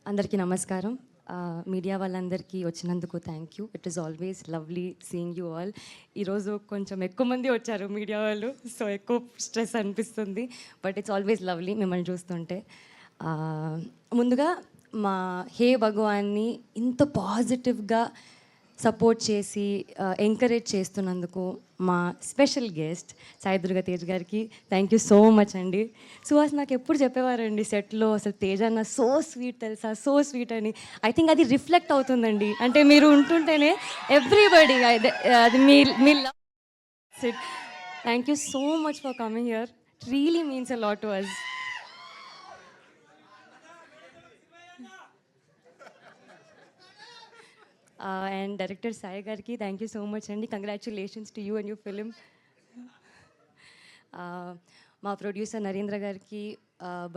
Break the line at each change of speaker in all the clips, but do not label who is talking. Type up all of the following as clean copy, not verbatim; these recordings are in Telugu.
అందరికీ నమస్కారం. మీడియా వాళ్ళందరికీ వచ్చినందుకు thank you. It is always lovely seeing you all. ఈరోజు కొంచెం ఎక్కువ మంది వచ్చారు మీడియా వాళ్ళు, సో ఎక్కువ స్ట్రెస్ అనిపిస్తుంది, బట్ ఇట్స్ ఆల్వేస్ లవ్లీ మిమ్మల్ని చూస్తుంటే. ముందుగా మా హే భగవాన్ని ఇంత పాజిటివ్గా సపోర్ట్ చేసి ఎంకరేజ్ చేస్తున్నందుకు మా స్పెషల్ గెస్ట్ సాయి దుర్గా తేజ్ గారికి థ్యాంక్ యూ సో మచ్ అండి. సుహాస్ నాకు ఎప్పుడు చెప్పేవారండి సెట్లో, అసలు తేజ్ అన్న సో స్వీట్ తెలుసా, సో స్వీట్ అని. ఐ థింక్ అది రిఫ్లెక్ట్ అవుతుందండి, అంటే మీరు ఉంటుంటేనే ఎవ్రీబడి అది మీ love. Thank you so much for coming here. It really means a lot to us. And director Sai గారికి థ్యాంక్ యూ సో మచ్ అండి. Congratulations to you and your film. మా ప్రొడ్యూసర్ నరేంద్ర గారికి,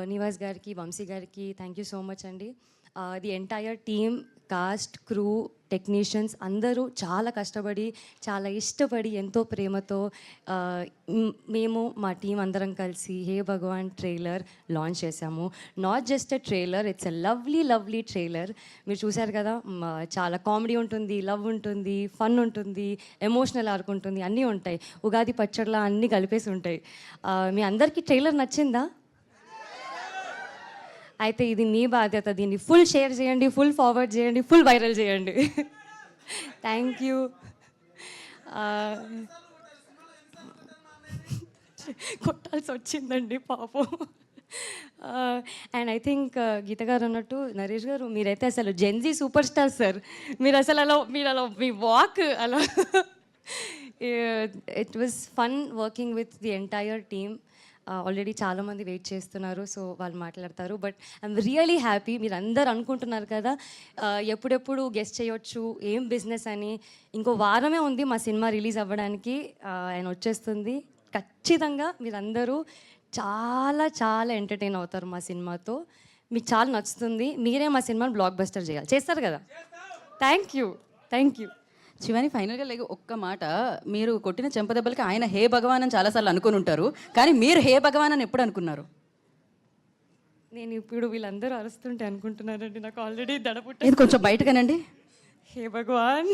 బనీవాస్ గారికి, వంశీ గారికి థ్యాంక్ యూ సో మచ్ అండి. The entire team, cast, crew, technicians అందరూ చాలా కష్టపడి, చాలా ఇష్టపడి, ఎంతో ప్రేమతో మేము మా టీం అందరం కలిసి హే భగవాన్ ట్రైలర్ లాంచ్ చేశాము. Not just a trailer, it's a lovely trailer. మీరు చూశారు కదా, చాలా కామెడీ ఉంటుంది, లవ్ ఉంటుంది, ఫన్ ఉంటుంది, ఎమోషనల్ ఆర్క్ ఉంటుంది, అన్నీ ఉంటాయి. ఉగాది పచ్చడిలా అన్నీ కలిపేసి ఉంటాయి. మీ అందరికీ ట్రైలర్ నచ్చిందా? అయితే ఇది మీ బాధ్యత. దీన్ని ఫుల్ షేర్ చేయండి, ఫుల్ ఫార్వర్డ్ చేయండి, ఫుల్ వైరల్ చేయండి. Thank you. కొట్టాల్సి వచ్చిందండి పాపం. అండ్ ఐ థింక్ గీత గారు అన్నట్టు, నరేష్ గారు మీరైతే అసలు జెన్జీ సూపర్ స్టార్ సార్. మీరు అసలు మీ వాక్ అలా. It was fun working with the entire team. Already చాలామంది వెయిట్ చేస్తున్నారు, సో వాళ్ళు మాట్లాడతారు. But I'm really happy. మీరు అందరు అనుకుంటున్నారు కదా ఎప్పుడెప్పుడు గెస్ట్ చేయొచ్చు, ఏం బిజినెస్ అని. ఇంకో వారమే ఉంది మా సినిమా రిలీజ్ అవ్వడానికి. ఆయన వచ్చేస్తుంది. ఖచ్చితంగా మీరందరూ చాలా చాలా ఎంటర్టైన్ అవుతారు మా సినిమాతో. మీకు చాలా నచ్చుతుంది. మీరే మా సినిమాని బ్లాక్ బస్టర్ చేయాలి. చేస్తారు కదా? Thank you.
శివాని, ఫైనల్గా ఒక్క మాట, మీరు కొట్టిన చెంపదెబ్బలకి ఆయన హే భగవాన్ అని చాలాసార్లు అనుకుని ఉంటారు, కానీ మీరు హే భగవాన్ అని ఎప్పుడు అనుకున్నారు?
నేను ఇప్పుడు వీళ్ళందరూ అరుస్తుంటే అనుకుంటున్నానండి, నాకు ఆల్రెడీ దడపుట్ట.
ఇది కొంచెం బయటగానండి.
హే భగవాన్.